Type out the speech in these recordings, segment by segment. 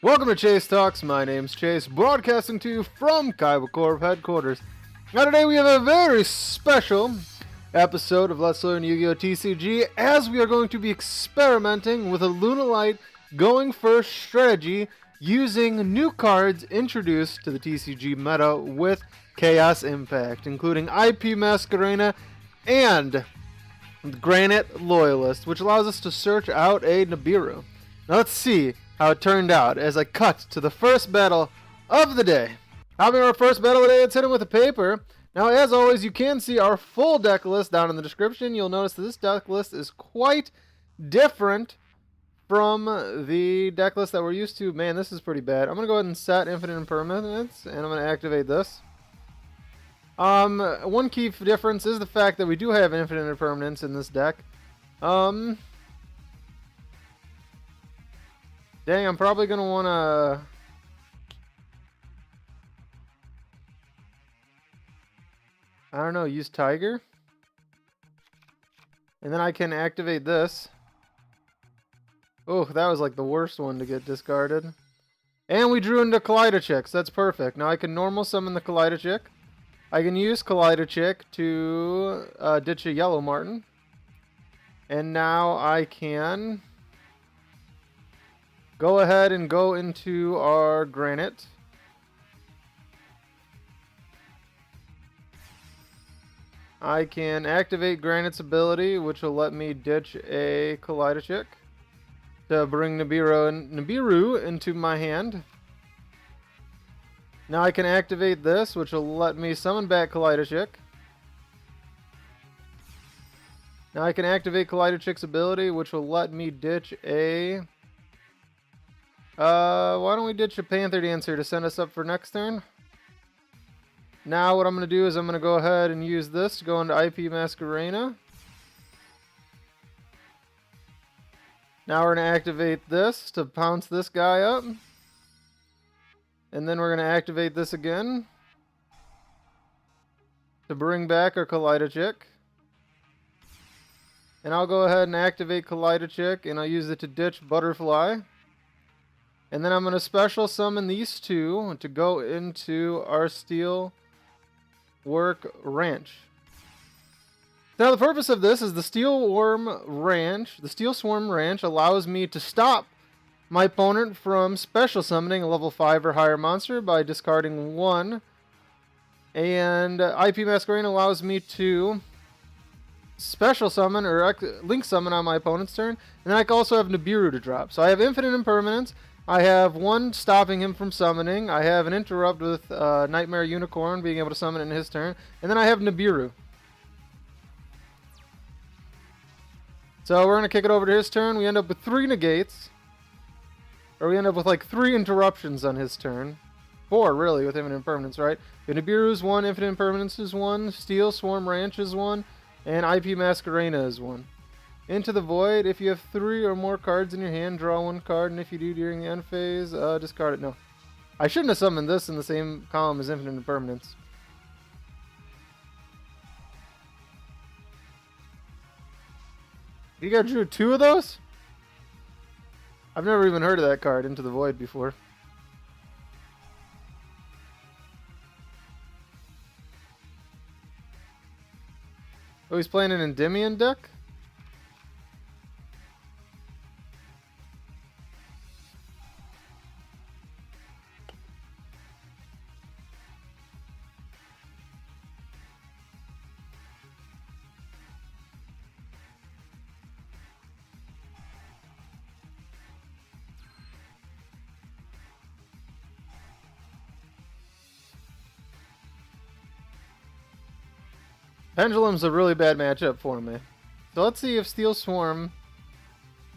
Welcome to Chase Talks. My name's Chase, broadcasting to you from Kaiba Corp headquarters. Now today we have a very special episode of Let's Learn Yu-Gi-Oh! TCG, as we are going to be experimenting with a Lunalight going first strategy using new cards introduced to the TCG meta with Chaos Impact, including IP Maskerena and Granite Loyalist, which allows us to search out a Nibiru. Now let's see how it turned out as I cut to the first battle of the day. Having our first battle of the day, it's hidden with a paper. Now, as always, you can see our full deck list down in the description. You'll notice that this deck list is quite different from the deck list that we're used to. Man, this is pretty bad. I'm going to go ahead and set Infinite Impermanence, and I'm going to activate this. One key difference is the fact that we do have Infinite Impermanence in this deck. Dang, I'm probably going to want to... I don't know, use Tiger. And then I can activate this. Oh, that was like the worst one to get discarded. And we drew into Kaleido Chick, so that's perfect. Now I can normal summon the Kaleido Chick. I can use Kaleido Chick to ditch a yellow Marten. And now I can go ahead and go into our Granite. I can activate Granite's ability, which will let me ditch a Kaleido Chick to bring Nibiru into my hand. Now I can activate this, which will let me summon back Kaleido Chick. Now I can activate Kaleido Chick's ability, which will let me ditch a... why don't we ditch a Panther Dancer to send us up for next turn? Now what I'm going to do is I'm going to go ahead and use this to go into IP Maskerena. Now we're going to activate this to pounce this guy up. And then we're going to activate this again to bring back our Kaleido Chick. And I'll go ahead and activate Kaleido Chick, and I'll use it to ditch Butterfly. And then I'm going to special summon these two to go into our Steel Work Ranch. Now the purpose of this is the Steel Swarm Ranch allows me to stop my opponent from special summoning a level 5 or higher monster by discarding one. And IP Maskerena allows me to special summon or link summon on my opponent's turn. And then I can also have Nibiru to drop. So I have Infinite Impermanence. I have one stopping him from summoning. I have an interrupt with Nightmare Unicorn being able to summon in his turn. And then I have Nibiru. So we're going to kick it over to his turn. We end up with 3 negates. Or we end up with like 3 interruptions on his turn. 4 really with Infinite Impermanence, right? Nibiru is 1, Infinite Impermanence is 1, Steel Swarm Ranch is 1, and IP Maskerena is 1. Into the Void, if you have 3 or more cards in your hand, draw 1 card, and if you do during the end phase, discard it. No. I shouldn't have summoned this in the same column as Infinite Impermanence. You guys drew 2 of those? I've never even heard of that card, Into the Void, before. Oh, he's playing an Endymion deck? Pendulum's a really bad matchup for me. So let's see if Steel Swarm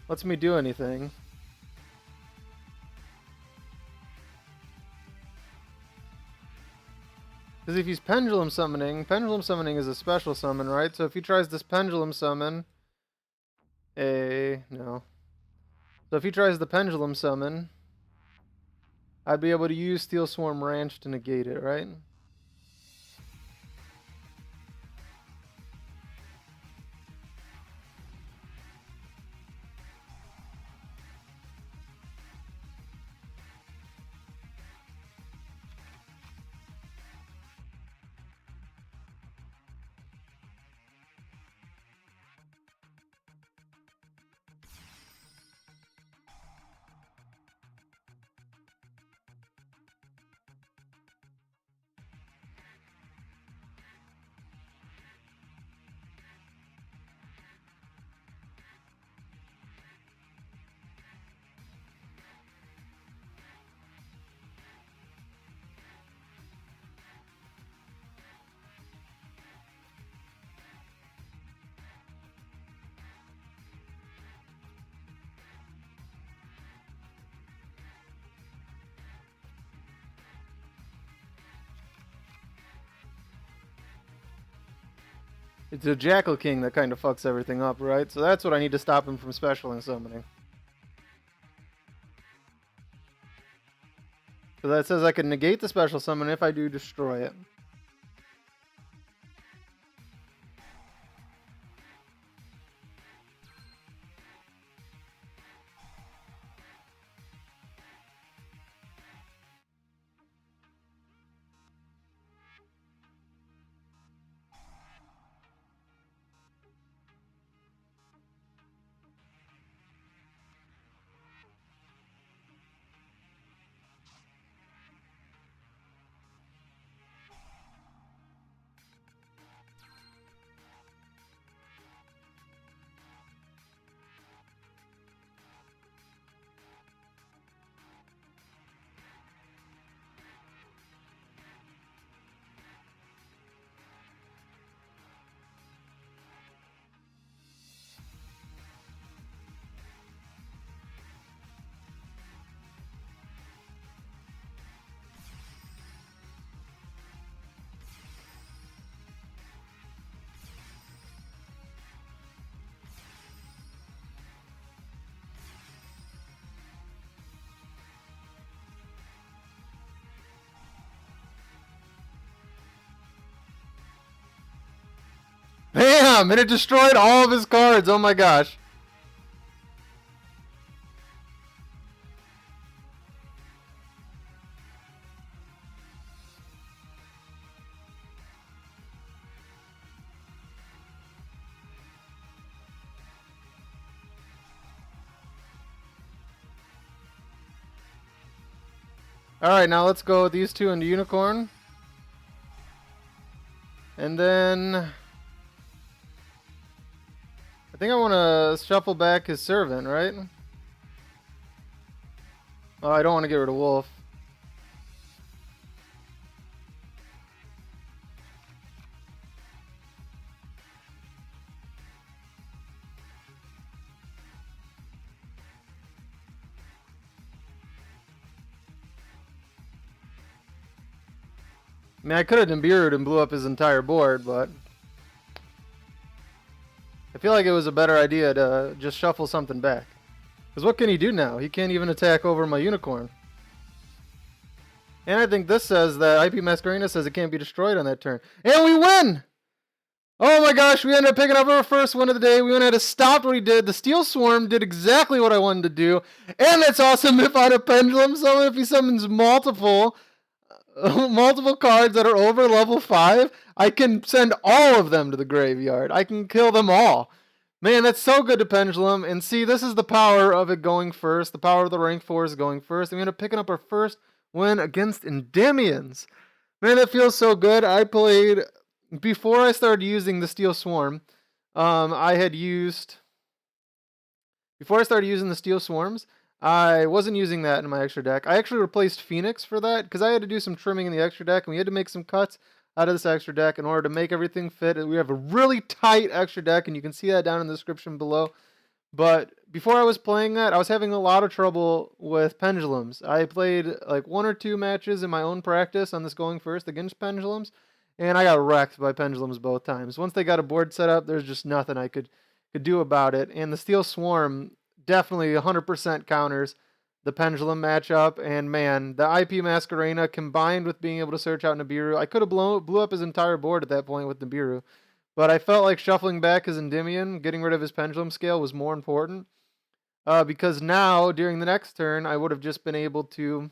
lets me do anything. Because if he's Pendulum Summoning is a special summon, right? So if he tries this Pendulum Summon... No. So if he tries the Pendulum Summon, I'd be able to use Steel Swarm Ranch to negate it, right? It's a Jackal King that kind of fucks everything up, right? So that's what I need to stop him from specialing summoning. So that says I can negate the special summon if I do destroy it. Bam! And it destroyed all of his cards. Oh my gosh. Alright, now let's go with these two into Unicorn. And then I think I want to shuffle back his Servant, right? Oh, I don't want to get rid of Wolf. I mean, I could have Nibiru'd and blew up his entire board, but I feel like it was a better idea to just shuffle something back. Because what can he do now? He can't even attack over my Unicorn. And I think this says that IP Maskerena says it can't be destroyed on that turn. And we win! Oh my gosh, we ended up picking up our first win of the day. We went ahead and stopped what he did. The Steel Swarm did exactly what I wanted to do. And it's awesome if I had a Pendulum summon, if he summons multiple cards that are over level 5, I can send all of them to the graveyard. I can kill them all. Man, that's so good to Pendulum. And see, this is the power of it going first. The power of the rank 4s going first. And we end up picking up our first win against Endymions. Man, that feels so good. I played, before I started using the Steel Swarm, before I started using the Steel Swarms, I wasn't using that in my extra deck. I actually replaced Phoenix for that because I had to do some trimming in the extra deck, and we had to make some cuts out of this extra deck in order to make everything fit. We have a really tight extra deck, and you can see that down in the description below. But before I was playing that, I was having a lot of trouble with Pendulums. I played like 1 or 2 matches in my own practice on this going first against Pendulums, and I got wrecked by Pendulums both times. Once they got a board set up, there's just nothing I could do about it. And the Steel Swarm definitely 100% counters the Pendulum matchup. And man, the IP Maskerena combined with being able to search out Nibiru, I could have blew up his entire board at that point with Nibiru. But I felt like shuffling back his Endymion, getting rid of his Pendulum Scale was more important. Because now, during the next turn, I would have just been able to...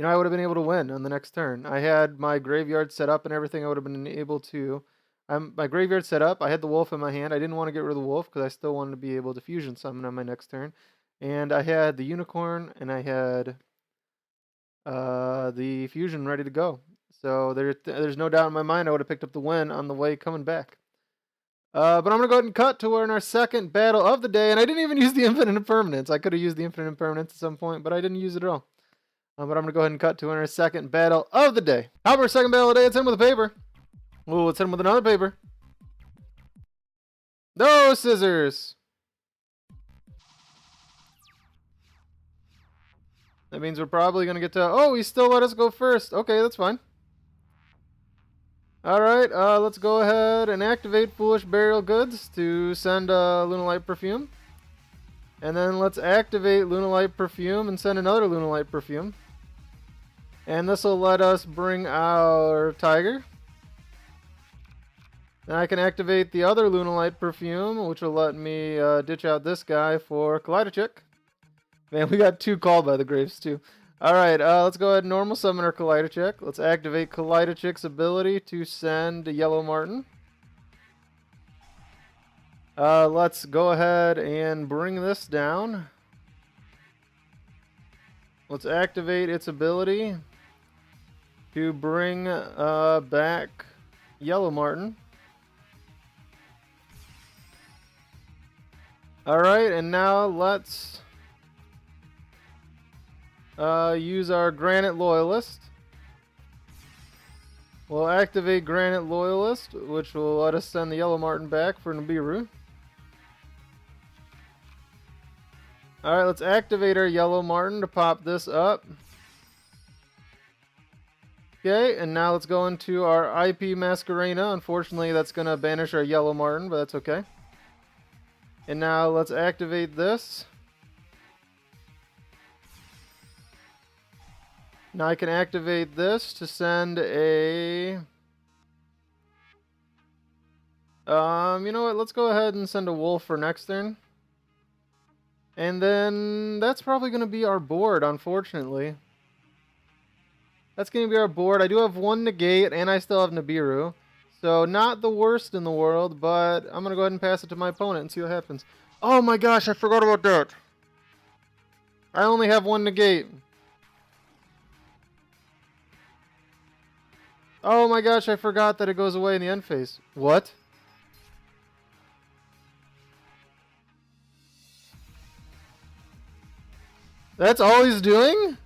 I would have been able to win on the next turn. I had my graveyard set up and everything. I would have been able to... my graveyard set up. I had the Wolf in my hand. I didn't want to get rid of the Wolf because I still wanted to be able to Fusion Summon on my next turn. And I had the Unicorn and I had the Fusion ready to go. So there's no doubt in my mind I would have picked up the win on the way coming back. But I'm going to go ahead and cut to we're in our second battle of the day. And I didn't even use the Infinite Impermanence. I could have used the Infinite Impermanence at some point, but I didn't use it at all. But I'm going to go ahead and cut to our second battle of the day. How about our second battle of the day? It's in with a paper. Oh, let's hit him with another paper. No scissors. That means we're probably going to get to... Oh, he still let us go first. Okay, that's fine. Alright, let's go ahead and activate Foolish Burial Goods to send Lunalight Perfume. And then let's activate Lunalight Perfume and send another Lunalight Perfume. And this will let us bring our Tiger. Then I can activate the other Lunalight Perfume, which will let me ditch out this guy for Kaleido. Man, we got 2 called by the Graves too. Alright, let's go ahead and normal summon our Kaleido. Let's activate Kaleido's ability to send a Yellow Marten. Let's go ahead and bring this down. Let's activate its ability to bring back Yellow Marten. Alright, and now let's use our Granite Loyalist. We'll activate Granite Loyalist, which will let us send the Yellow Marten back for Nibiru. Alright, let's activate our Yellow Marten to pop this up. Okay, and now let's go into our IP Maskerena. Unfortunately, that's going to banish our Yellow Marten, but that's okay. And now let's activate this. Now I can activate this to send a... you know what? Let's go ahead and send a Wolf for next turn. And then that's probably going to be our board, unfortunately. That's going to be our board. I do have 1 negate, and I still have Nibiru. So not the worst in the world, but I'm going to go ahead and pass it to my opponent and see what happens. Oh my gosh, I forgot about that. I only have 1 negate. Oh my gosh, I forgot that it goes away in the end phase. What? That's all he's doing?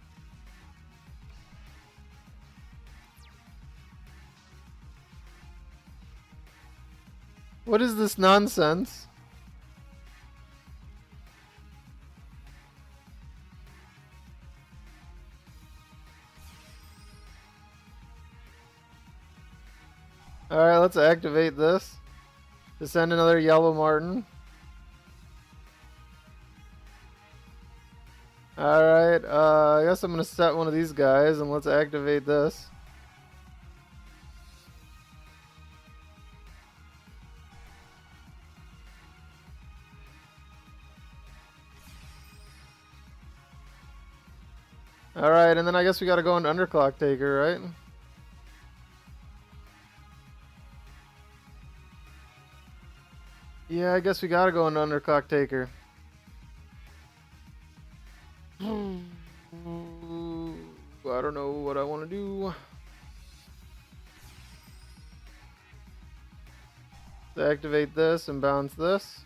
What is this nonsense? Alright, let's activate this to send another Yellow Marten. Alright, I guess I'm going to set one of these guys and let's activate this. Alright, and then I guess we gotta go into Underclock Taker, right? Yeah, I guess we gotta go into Underclock Taker. I don't know what I want to do. Let's activate this and bounce this.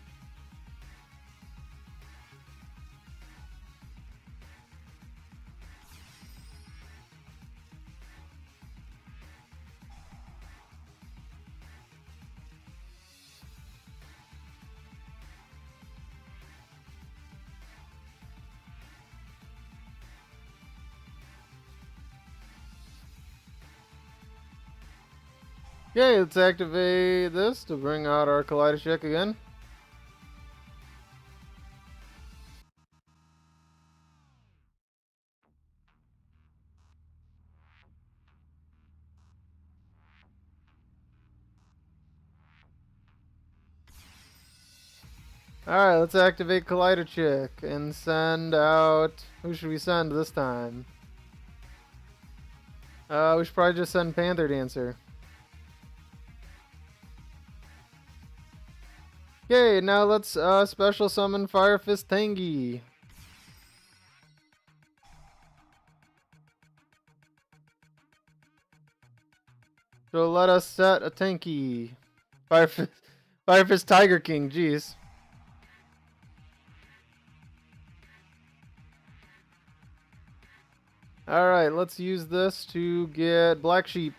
Okay, let's activate this to bring out our Kaleido again. Alright, let's activate Kaleido and send out... Who should we send this time? We should probably just send Panther Dancer. Okay, now let's special summon Fire Fist Tenki. So let us set a Tenki. Fire Fist Tiger King, jeez. Alright, let's use this to get Black Sheep.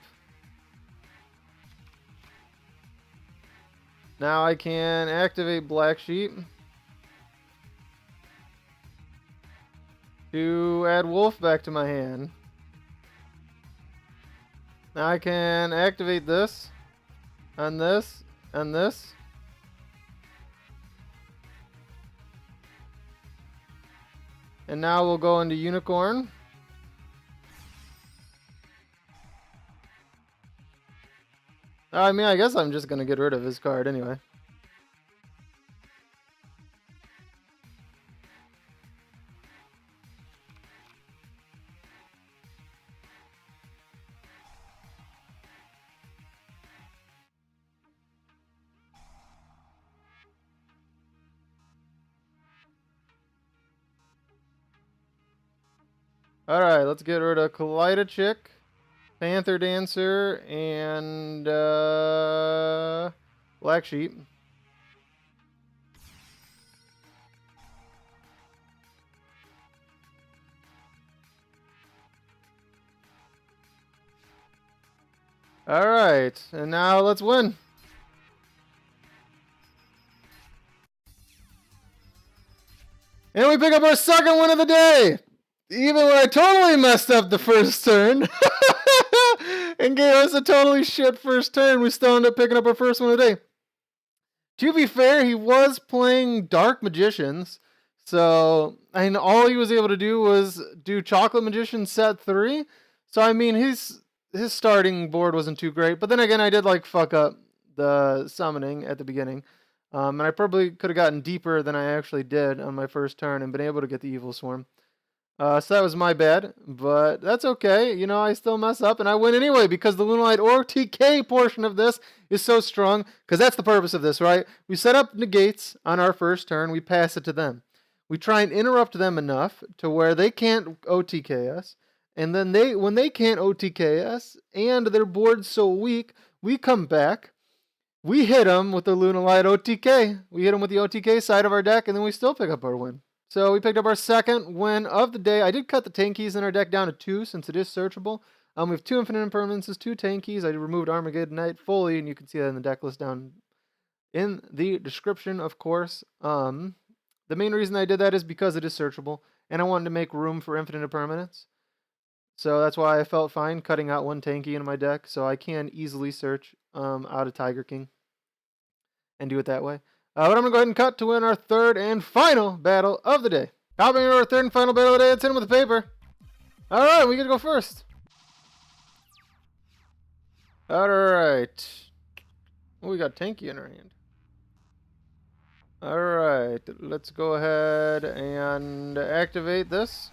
Now I can activate Black Sheep to add Wolf back to my hand. Now I can activate this, and this, and this. And now we'll go into Unicorn. I mean, I guess I'm just going to get rid of his card anyway. Alright, let's get rid of Kaleido, Panther Dancer, and Black Sheep. Alright, and now let's win. And we pick up our second win of the day! Even when I totally messed up the first turn and gave us a totally shit first turn, we still ended up picking up our first one of the day. To be fair, he was playing Dark Magicians, so I mean, all he was able to do was do Chocolate Magician set 3. So I mean, his starting board wasn't too great. But then again, I did like fuck up the summoning at the beginning. And I probably could have gotten deeper than I actually did on my first turn and been able to get the Evil Swarm. So that was my bad, but that's okay. You know, I still mess up and I win anyway because the Lunalight or TK portion of this is so strong because that's the purpose of this, right? We set up negates on our first turn. We pass it to them. We try and interrupt them enough to where they can't OTK us. And then when they can't OTK us and their board's so weak, we come back. We hit them with the Lunalight OTK. We hit them with the OTK side of our deck and then we still pick up our win. So we picked up our second win of the day. I did cut the Tenkis in our deck down to 2 since it is searchable. We have 2 Infinite Impermanences, 2 Tenkis. I removed Armageddon Knight fully, and you can see that in the deck list down in the description, of course. The main reason I did that is because it is searchable, and I wanted to make room for Infinite Impermanence. So that's why I felt fine cutting out 1 Tenki in my deck, so I can easily search out of Tiger King and do it that way. But I'm going to go ahead and cut to win our third and final battle of the day. Hopping into our third and final battle of the day, let's hit him with the paper. Alright, we get to go first. Alright. Oh, we got Tenki in our hand. Alright, let's go ahead and activate this.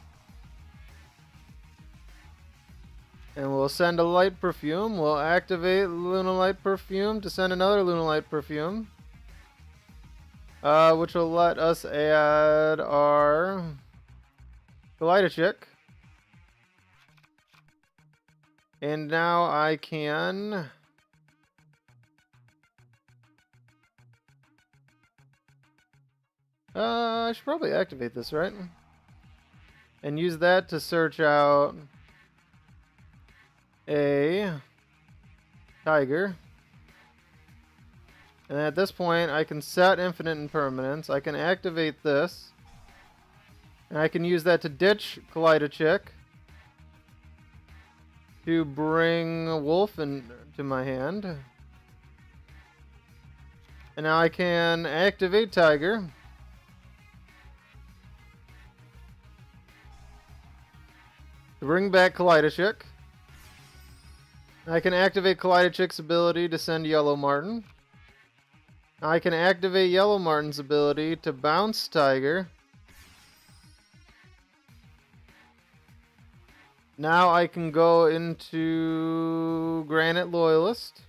And we'll send a light perfume. We'll activate Lunalight Perfume to send another Lunalight Perfume. Which will let us add our Kaleido. And now I can I should probably activate this, right? And use that to search out a Tiger. And at this point, I can set Infinite Impermanence. I can activate this. And I can use that to ditch Kaleido to bring Wolf into my hand. And now I can activate Tiger. To bring back Kaleido. I can activate Kaleido's ability to send Yellow Marten. I can activate Yellow Marten's ability to bounce Tiger. Now I can go into Granite Loyalist.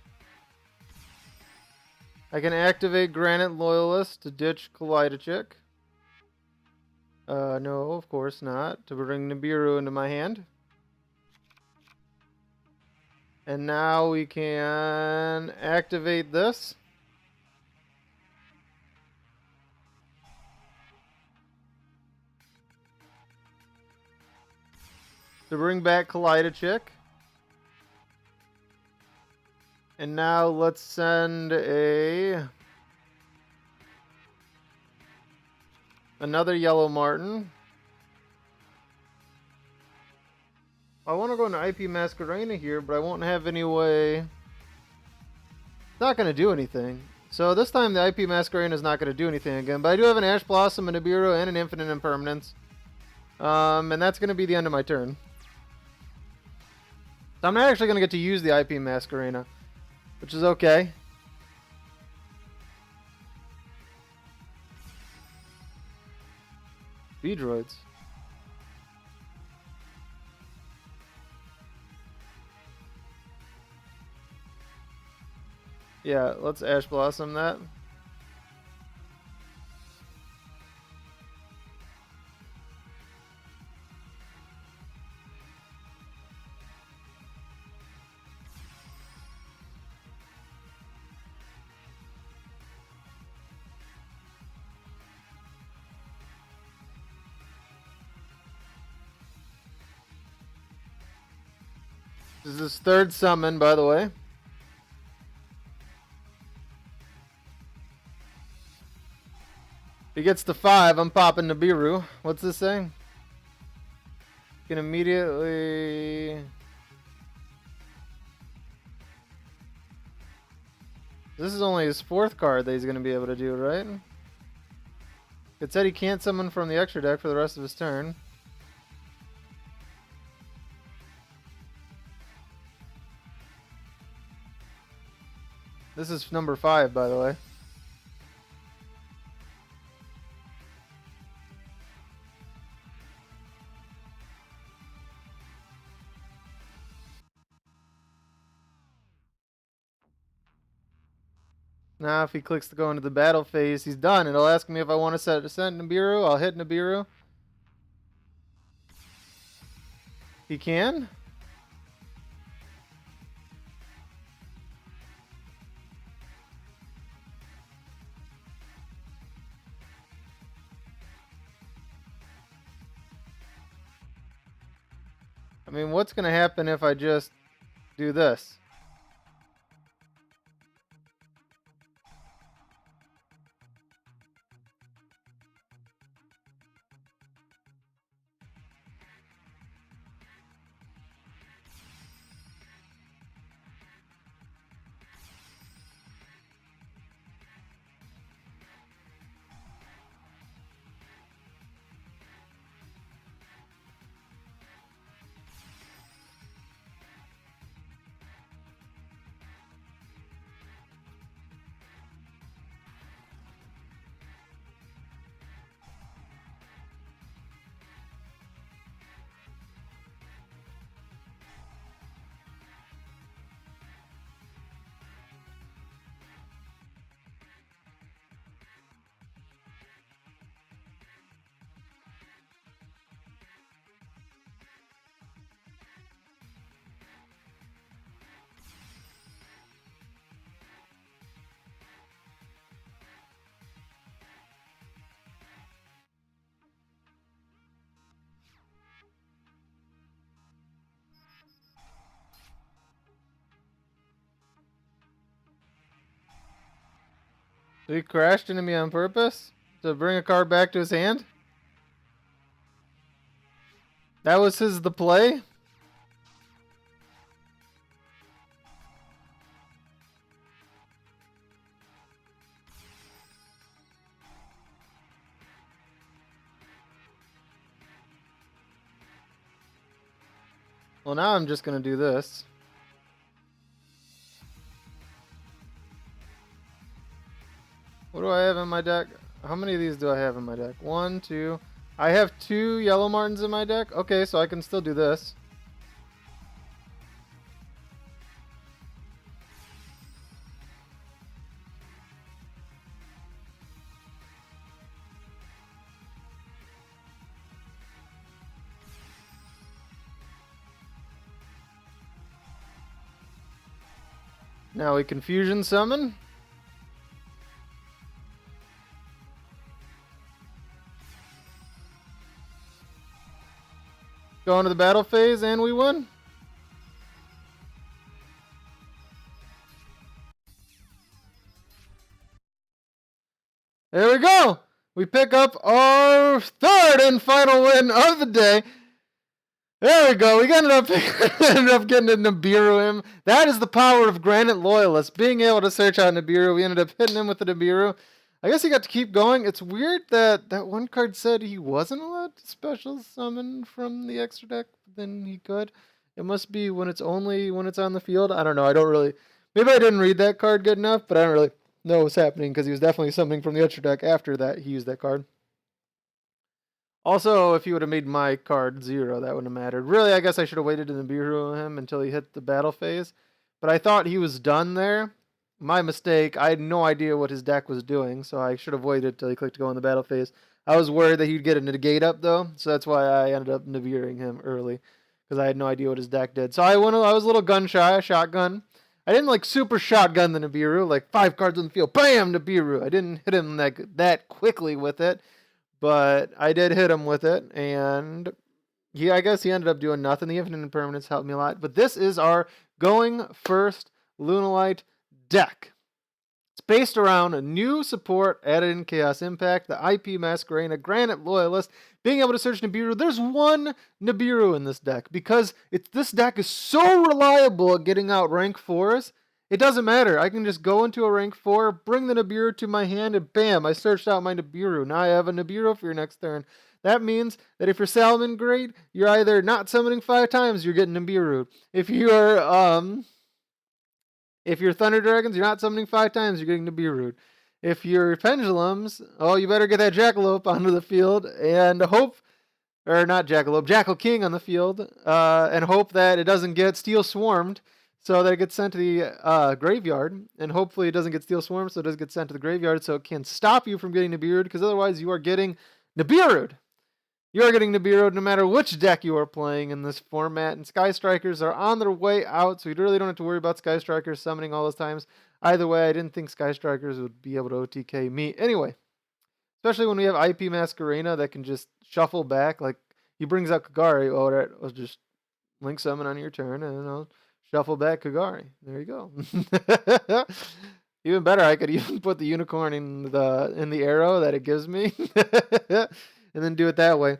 I can activate Granite Loyalist to ditch Kaleido. No, of course not. To bring Nibiru into my hand. And now we can activate this. To bring back Kaleido. And now let's send another Yellow Marten. I want to go into IP Maskerena here, but I won't have any way. It's not going to do anything. So this time the IP Maskerena is not going to do anything again. But I do have an Ash Blossom, a Nibiru, and an Infinite Impermanence. And that's going to be the end of my turn. So I'm not actually going to get to use the IP Maskerena, which is okay. V-Droids. Yeah, let's Ash Blossom that. This is his third summon, by the way. If he gets to 5, I'm popping Nibiru. What's this saying? Can immediately... This is only his 4th card that he's going to be able to do, right? It said he can't summon from the extra deck for the rest of his turn. This is number 5, by the way. Now, if he clicks to go into the battle phase, he's done. It'll ask me if I want to set Nibiru. I'll hit Nibiru. He can? I mean, what's going to happen if I just do this? So he crashed into me on purpose to bring a card back to his hand? That was the play? Well, now I'm just going to do this. What do I have in my deck? How many of these do I have in my deck? 1, 2. I have 2 yellow Martens in my deck. Okay, so I can still do this. Now we Confusion Summon. Go into the battle phase and we win. There we go. We pick up our 3rd and final win of the day. There we go. We ended up getting a Nibiru him. That is the power of Granite Loyalist. Being able to search out Nibiru. We ended up hitting him with the Nibiru. I guess he got to keep going. It's weird that that one card said he wasn't allowed to special summon from the extra deck, but then he could. It must be when it's on the field. I don't know. I don't really. Maybe I didn't read that card good enough, but I don't really know what's happening because he was definitely summoning from the extra deck after that. He used that card. Also, if he would have made my card 0, that wouldn't have mattered. Really, I guess I should have waited to Nibiru him until he hit the battle phase. But I thought he was done there. My mistake. I had no idea what his deck was doing, so I should have waited till he clicked to go in the battle phase. I was worried that he'd get a negate up, though, so that's why I ended up Nibiruing him early, because I had no idea what his deck did. So I was a little gun shy, shotgun. I didn't like super shotgun the Nibiru, like 5 cards on the field, bam, Nibiru. I didn't hit him that quickly with it. But I did hit him with it, and I guess he ended up doing nothing. The Infinite Impermanence helped me a lot. But this is our going first Lunalight deck. It's based around a new support added in Chaos Impact, the IP Maskerena, Granite Loyalist, being able to search Nibiru. There's one Nibiru in this deck because this deck is so reliable at getting out rank 4s. It doesn't matter. I can just go into a rank 4, bring the Nibiru to my hand, and bam, I searched out my Nibiru. Now I have a Nibiru for your next turn. That means that if you're Salmon Grade, you're either not summoning 5 times, you're getting Nibiru. If you're Thunder Dragons, you're not summoning 5 times, you're getting Nibiru. If you're Pendulums, oh, you better get that Jackalope onto the field and hope, or not Jackalope, Jackal King on the field, and hope that it doesn't get Steel Swarmed, so that it gets sent to the graveyard, and hopefully it doesn't get Steel Swarm, so it does get sent to the graveyard, so it can stop you from getting Nibiru'd, because otherwise you are getting Nibiru'd. You are getting Nibiru'd no matter which deck you are playing in this format, and Sky Strikers are on their way out, so you really don't have to worry about Sky Strikers summoning all those times. Either way, I didn't think Sky Strikers would be able to OTK me. Anyway, especially when we have IP Maskerena that can just shuffle back, like he brings out Kagari, oh, that was just link summon on your turn, and I'll shuffle back Kagari. There you go. Even better, I could even put the unicorn in the arrow that it gives me, and then do it that way.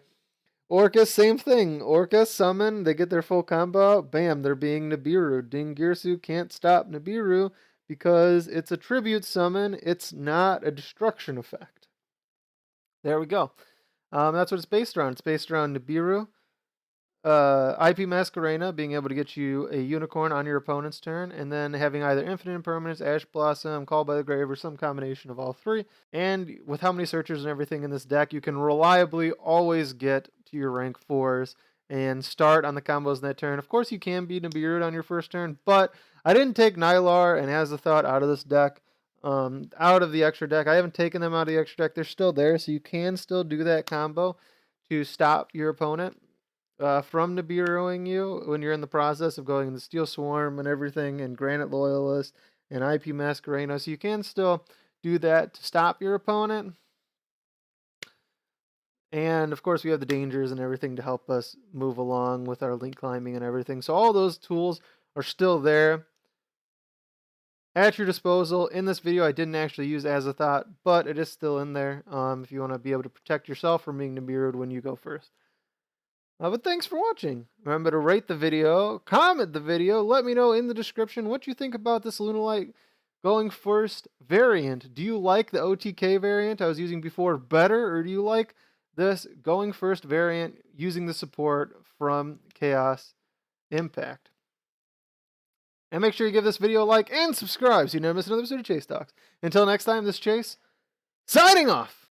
Orcus, same thing. Orcus summon, they get their full combo out. Bam, they're being Nibiru. Dingirsu can't stop Nibiru because it's a tribute summon. It's not a destruction effect. There we go. That's what it's based around. It's based around Nibiru. IP Maskerena being able to get you a unicorn on your opponent's turn, and then having either Infinite Impermanence, Ash Blossom, Call by the Grave, or some combination of all 3. And with how many searchers and everything in this deck, you can reliably always get to your rank 4s and start on the combos in that turn. Of course, you can be Nibiru'd on your first turn, but I didn't take Nylar and Azathot out of this deck, out of the extra deck. I haven't taken them out of the extra deck. They're still there, so you can still do that combo to stop your opponent from Nibiruing you when you're in the process of going in the Steel Swarm and everything, and Granite Loyalist and IP Maskerena. So you can still do that to stop your opponent. And of course we have the dangers and everything to help us move along with our link climbing and everything. So all those tools are still there at your disposal. In this video I didn't actually use Azathot, but it is still in there if you want to be able to protect yourself from being Nibiru'd when you go first. But thanks for watching. Remember to rate the video, comment the video, let me know in the description what you think about this Lunalight going first variant. Do you like the OTK variant I was using before better, or do you like this going first variant using the support from Chaos Impact? And make sure you give this video a like and subscribe so you never miss another episode of Chase Talks. Until next time, this is Chase, signing off!